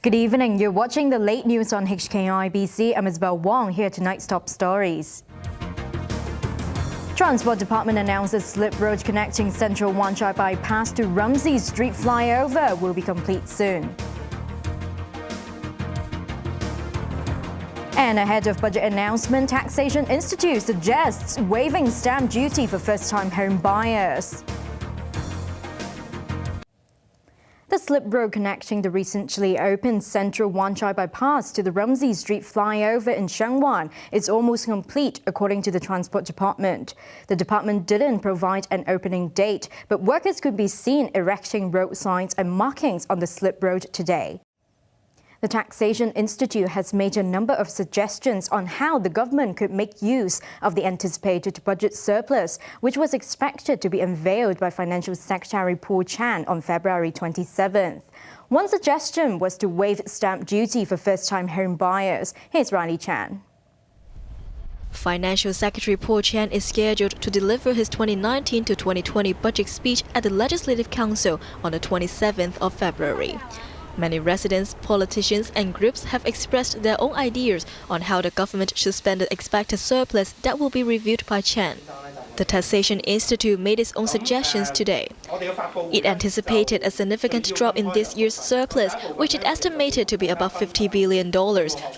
Good evening. You're watching the late news on HKIBC. I'm Isabel Wong. Here are tonight's top stories. Transport Department announces slip road connecting Central-Wan Chai Bypass to Rumsey Street Flyover will be complete soon. And ahead of budget announcement, Taxation Institute suggests waiving stamp duty for first-time home buyers. The slip road connecting the recently opened Central-Wan Chai Bypass to the Rumsey Street Flyover in Sheung-wan is almost complete, according to the Transport Department. The department didn't provide an opening date, but workers could be seen erecting road signs and markings on the slip road today. The Taxation Institute has made a number of suggestions on how the government could make use of the anticipated budget surplus, which was expected to be unveiled by Financial Secretary Paul Chan on February 27th. One suggestion was to waive stamp duty for first-time home buyers. Here's Riley Chan. Financial Secretary Paul Chan is scheduled to deliver his 2019 to 2020 budget speech at the Legislative Council on the 27th of February. Many residents, politicians and groups have expressed their own ideas on how the government should spend the expected surplus that will be reviewed by Chan. The Taxation Institute made its own suggestions today. It anticipated a significant drop in this year's surplus, which it estimated to be about $50 billion,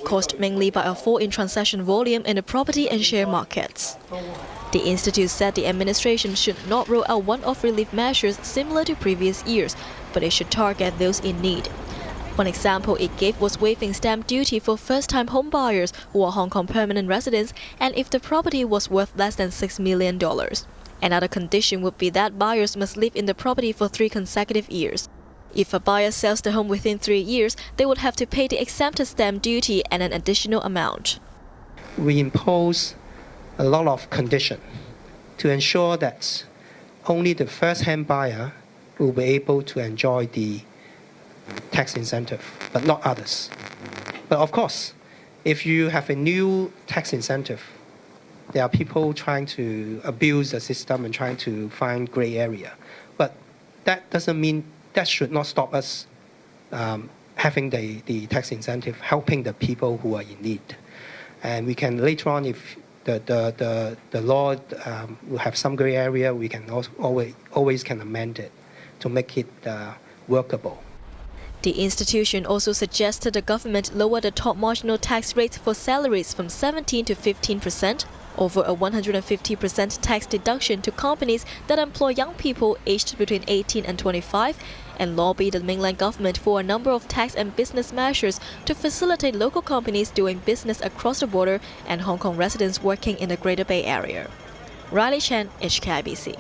caused mainly by a fall in transaction volume in the property and share markets. The Institute said the administration should not roll out one-off relief measures similar to previous years, but it should target those in need. One example it gave was waiving stamp duty for first-time home buyers who are Hong Kong permanent residents and if the property was worth less than $6 million. Another condition would be that buyers must live in the property for 3 consecutive years. If a buyer sells the home within 3 years, they would have to pay the exempted stamp duty and an additional amount. We impose a lot of conditions to ensure that only the first-hand buyer will be able to enjoy the tax incentive, but not others. But of course, if you have a new tax incentive, there are people trying to abuse the system and trying to find gray area. But that doesn't mean that should not stop us having the tax incentive, helping the people who are in need. And we can later on, if the law will have some gray area, we can always can amend it to make it workable. The institution also suggested the government lower the top marginal tax rate for salaries from 17% to 15%, over a 150% tax deduction to companies that employ young people aged between 18 and 25, and lobby the mainland government for a number of tax and business measures to facilitate local companies doing business across the border and Hong Kong residents working in the Greater Bay Area. Riley Chan, HKIBC.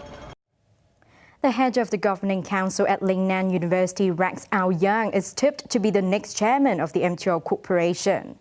The head of the Governing Council at Lingnan University, Rex Ao-Yang, is tipped to be the next chairman of the MTR Corporation.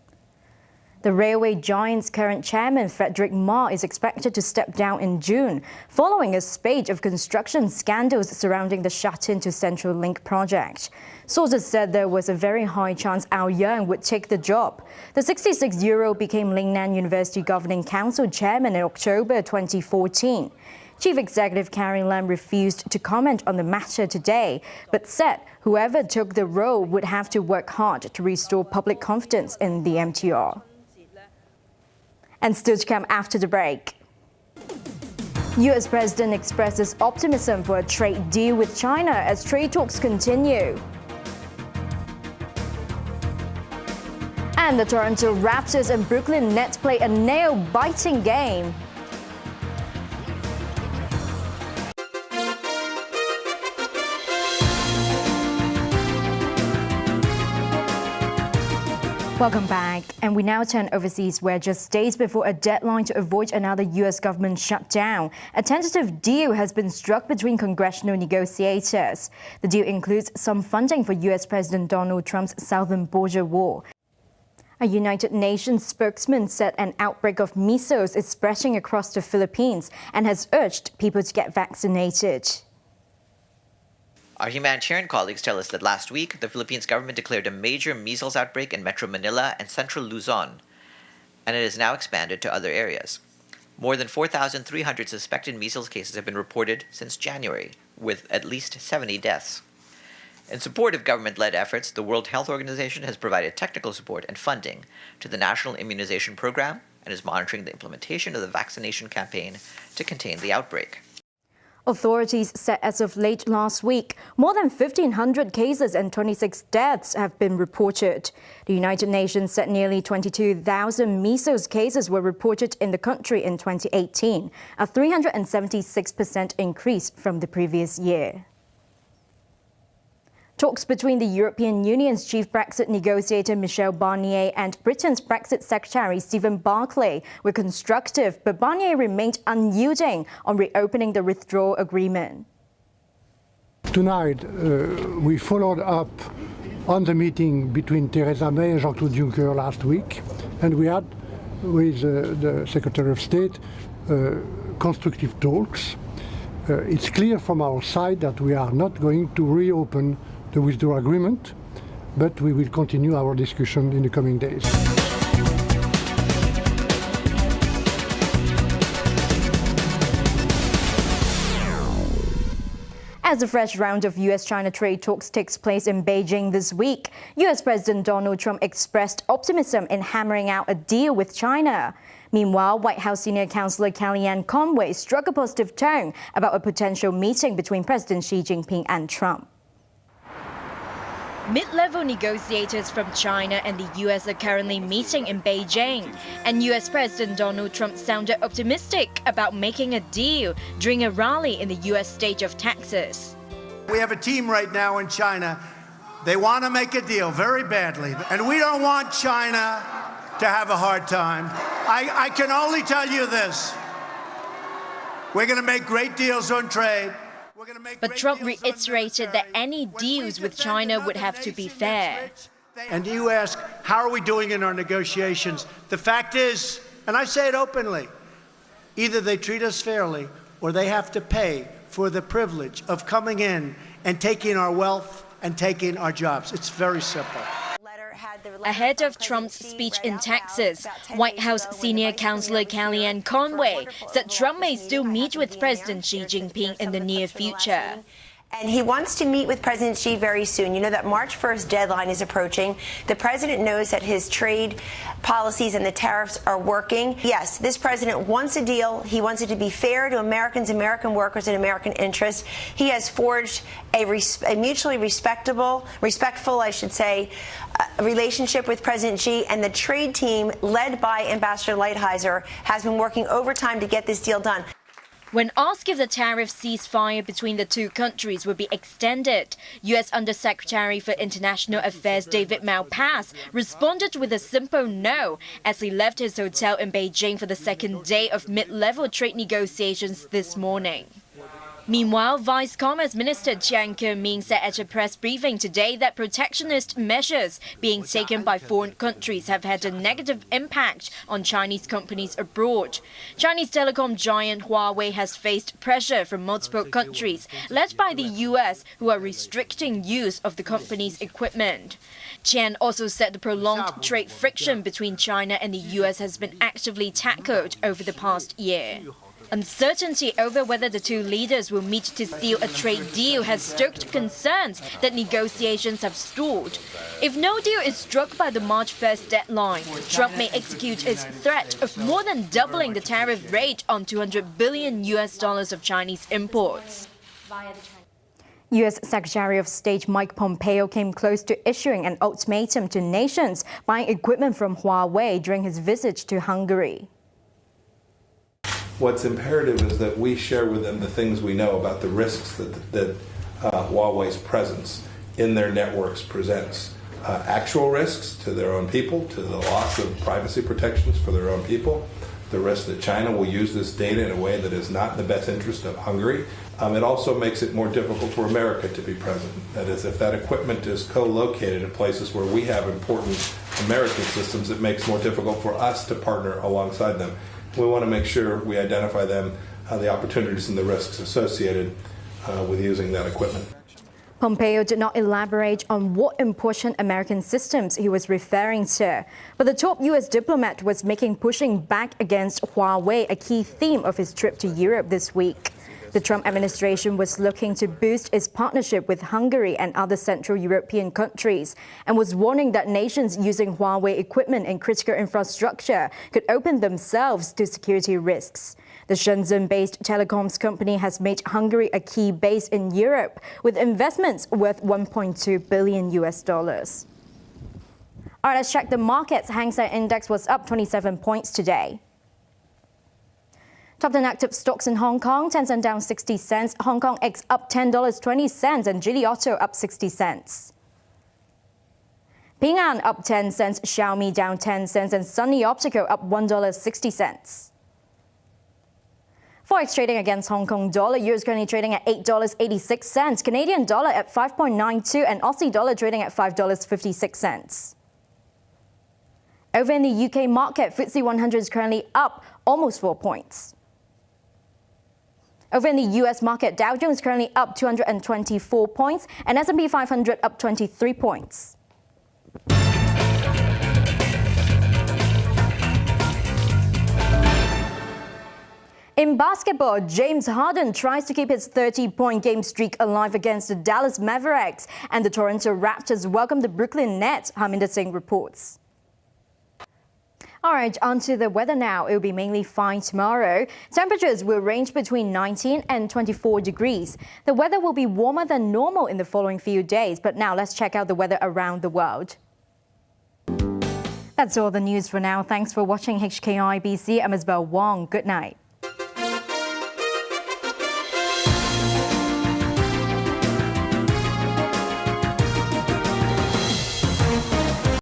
The railway giant's current chairman, Frederick Ma, is expected to step down in June, following a spate of construction scandals surrounding the shut-in to Central Link project. Sources said there was a very high chance Ao-Yang would take the job. The 66-year-old became Lingnan University Governing Council chairman in October 2014. Chief Executive Carrie Lam refused to comment on the matter today, but said whoever took the role would have to work hard to restore public confidence in the MTR. And still to come after the break. US President expresses optimism for a trade deal with China as trade talks continue. And the Toronto Raptors and Brooklyn Nets play a nail-biting game. Welcome back. And we now turn overseas, where just days before a deadline to avoid another US government shutdown, a tentative deal has been struck between congressional negotiators. The deal includes some funding for US President Donald Trump's southern border wall. A United Nations spokesman said an outbreak of measles is spreading across the Philippines and has urged people to get vaccinated. Our humanitarian colleagues tell us that last week, the Philippines government declared a major measles outbreak in Metro Manila and Central Luzon, and it has now expanded to other areas. More than 4,300 suspected measles cases have been reported since January, with at least 70 deaths. In support of government-led efforts, the World Health Organization has provided technical support and funding to the National Immunization Program and is monitoring the implementation of the vaccination campaign to contain the outbreak. Authorities said as of late last week, more than 1,500 cases and 26 deaths have been reported. The United Nations said nearly 22,000 measles cases were reported in the country in 2018, a 376% increase from the previous year. Talks between the European Union's chief Brexit negotiator Michel Barnier and Britain's Brexit Secretary Stephen Barclay were constructive, but Barnier remained unyielding on reopening the withdrawal agreement. Tonight, we followed up on the meeting between Theresa May and Jean-Claude Juncker last week, and we had, with the Secretary of State, constructive talks. It's clear from our side that we are not going to reopen the withdrawal agreement, but we will continue our discussion in the coming days. As a fresh round of US-China trade talks takes place in Beijing this week, US President Donald Trump expressed optimism in hammering out a deal with China. Meanwhile, White House senior counselor Kellyanne Conway struck a positive tone about a potential meeting between President Xi Jinping and Trump. Mid-level negotiators from China and the US are currently meeting in Beijing, and US President Donald Trump sounded optimistic about making a deal during a rally in the US state of Texas. We have a team right now in China. They want to make a deal very badly, and we don't want China to have a hard time. I can only tell you this. We're going to make great deals on trade. But Trump reiterated that any deals with China would have to be fair. And you ask, how are we doing in our negotiations? The fact is, and I say it openly, either they treat us fairly or they have to pay for the privilege of coming in and taking our wealth and taking our jobs. It's very simple. Ahead of Trump's speech in Texas, White House senior counselor Kellyanne Conway said Trump may still meet with President Xi Jinping in the near future. And he wants to meet with President Xi very soon. You know that March 1st deadline is approaching. The president knows that his trade policies and the tariffs are working. Yes, this president wants a deal. He wants it to be fair to Americans, American workers, and American interests. He has forged a mutually respectful, I should say, relationship with President Xi, and the trade team led by Ambassador Lighthizer has been working overtime to get this deal done. When asked if the tariff ceasefire between the two countries would be extended, U.S. Undersecretary for International Affairs David Malpass responded with a simple no as he left his hotel in Beijing for the second day of mid-level trade negotiations this morning. Meanwhile, Vice Commerce Minister Chiang Ke-ming said at a press briefing today that protectionist measures being taken by foreign countries have had a negative impact on Chinese companies abroad. Chinese telecom giant Huawei has faced pressure from multiple countries, led by the US, who are restricting use of the company's equipment. Chiang also said the prolonged trade friction between China and the US has been actively tackled over the past year. Uncertainty over whether the two leaders will meet to seal a trade deal has stoked concerns that negotiations have stalled. If no deal is struck by the March 1st deadline, Trump may execute his threat of more than doubling the tariff rate on $200 billion of Chinese imports. U.S. Secretary of State Mike Pompeo came close to issuing an ultimatum to nations buying equipment from Huawei during his visit to Hungary. What's imperative is that we share with them the things we know about the risks that Huawei's presence in their networks presents. Actual risks to their own people, to the loss of privacy protections for their own people, the risk that China will use this data in a way that is not in the best interest of Hungary. It also makes it more difficult for America to be present. That is, if that equipment is co-located in places where we have important American systems, it makes it more difficult for us to partner alongside them. We want to make sure we identify them, the opportunities and the risks associated with using that equipment. Pompeo did not elaborate on what important American systems he was referring to, but the top U.S. diplomat was making pushing back against Huawei a key theme of his trip to Europe this week. The Trump administration was looking to boost its partnership with Hungary and other Central European countries and was warning that nations using Huawei equipment and critical infrastructure could open themselves to security risks. The Shenzhen-based telecoms company has made Hungary a key base in Europe with investments worth $1.2 billion. All right, let's check the markets. Hang Seng Index was up 27 points today. Top 10 active stocks in Hong Kong, Tencent down 60 cents, Hong Kong X up $10.20 and Geely Auto up 60 cents. Ping An up 10 cents, Xiaomi down 10 cents and Sunny Optical up $1.60. Forex trading against Hong Kong dollar, euro is currently trading at $8.86, Canadian dollar at 5.92 and Aussie dollar trading at $5.56. Over in the UK market, FTSE 100 is currently up almost 4 points. Over in the US market, Dow Jones is currently up 224 points and S&P 500 up 23 points. In basketball, James Harden tries to keep his 30-point game streak alive against the Dallas Mavericks, and the Toronto Raptors welcome the Brooklyn Nets, Harminder Singh reports. All right, on to the weather now. It will be mainly fine tomorrow. Temperatures will range between 19 and 24 degrees. The weather will be warmer than normal in the following few days, but now let's check out the weather around the world. That's all the news for now. Thanks for watching HKIBC. I'm Isabel Wong. Good night.